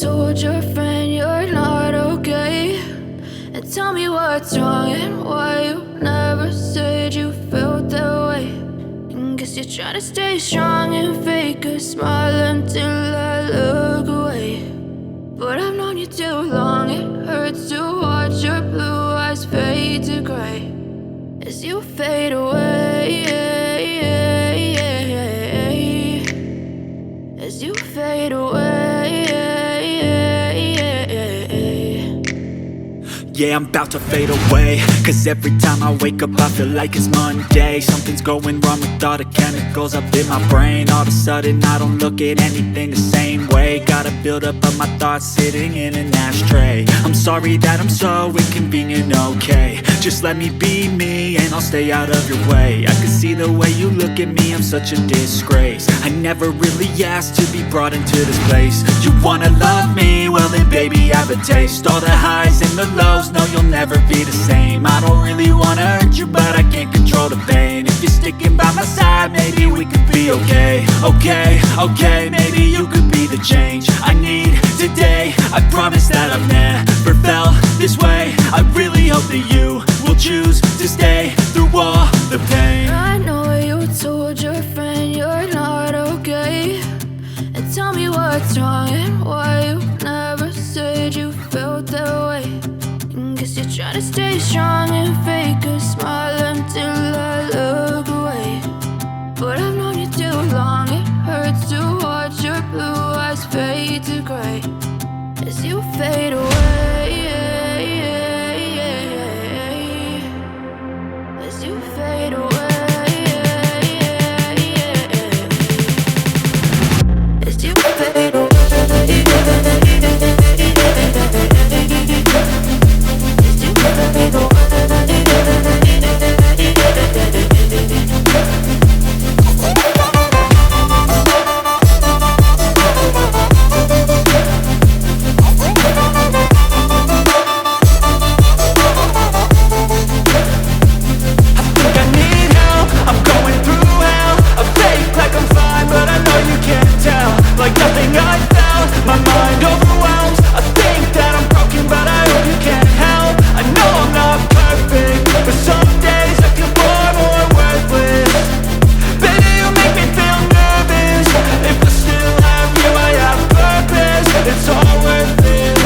told your friend you're not okay, and tell me what's wrong and why you never said you felt that way. And guess you're trying to stay strong and fake a smile until I look away. But I've known you too long, it hurts to watch your blue eyes fade to gray as you fade away, as you fade away. Yeah, I'm about to fade away, cause every time I wake up I feel like it's Monday. Something's going wrong with all the chemicals up in my brain. All of a sudden I don't look at anything the same way. Gotta build up of my thoughts sitting in an ashtray. I'm sorry that I'm so inconvenient, okay. Just let me be me and I'll stay out of your way. I can see the way you look at me, I'm such a disgrace. I never really asked to be brought into this place. You wanna love me? Well then baby I have a taste. All the highs and the lows, no you'll never be the same. I don't really wanna hurt you but I can't control the pain. If you're sticking by my side maybe we could be okay. Okay, maybe you could be the change I need today. I promise that I've never felt this way. I really hope that you will choose to stay through all the pain. I know you told your friend you're not okay, and tell me what's wrong and why you never said you felt that way. And guess you're trying to stay strong and fake a smile until I look away. But I've known you too long, it hurts to watch your blue eyes fade to gray as you fade away, as you fade away, as you fade away. Like nothing I felt, my mind overwhelms. I think that I'm broken, but I hope you can't help. I know I'm not perfect, but some days I feel far more worthless. Baby, you make me feel nervous. If I still have you, I have purpose. It's all worth it.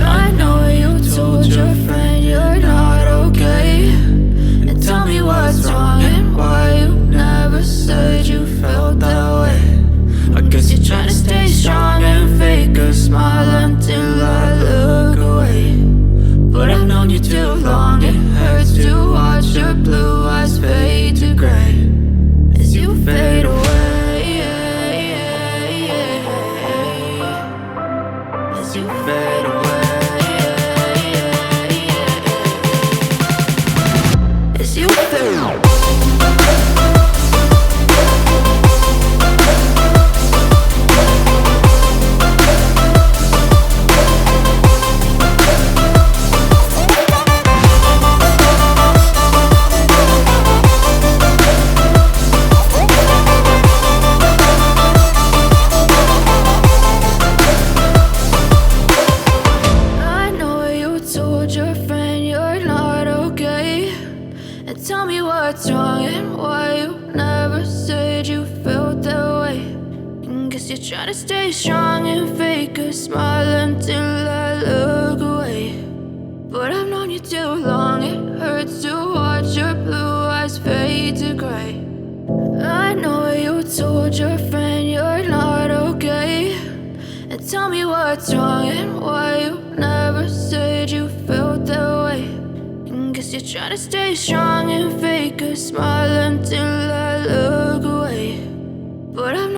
I know you told your friend you're not okay, and tell me what's wrong and why you never said you felt that way. I guess you're trying to stay strong and fake a smile until I look away. But I've known you too long, it hurts to watch your blue eyes fade to gray as you fade away, as you fade away, as you fade away. Tell me what's wrong and why you never said you felt that way. And guess you're trying to stay strong and fake a smile until I look away. But I've known you too long, it hurts to watch your blue eyes fade to gray. I know you told your friend you're not okay, and tell me what's wrong and why you never said you felt that way. Guess you're trying to stay strong and fake a smile until I look away. But I'm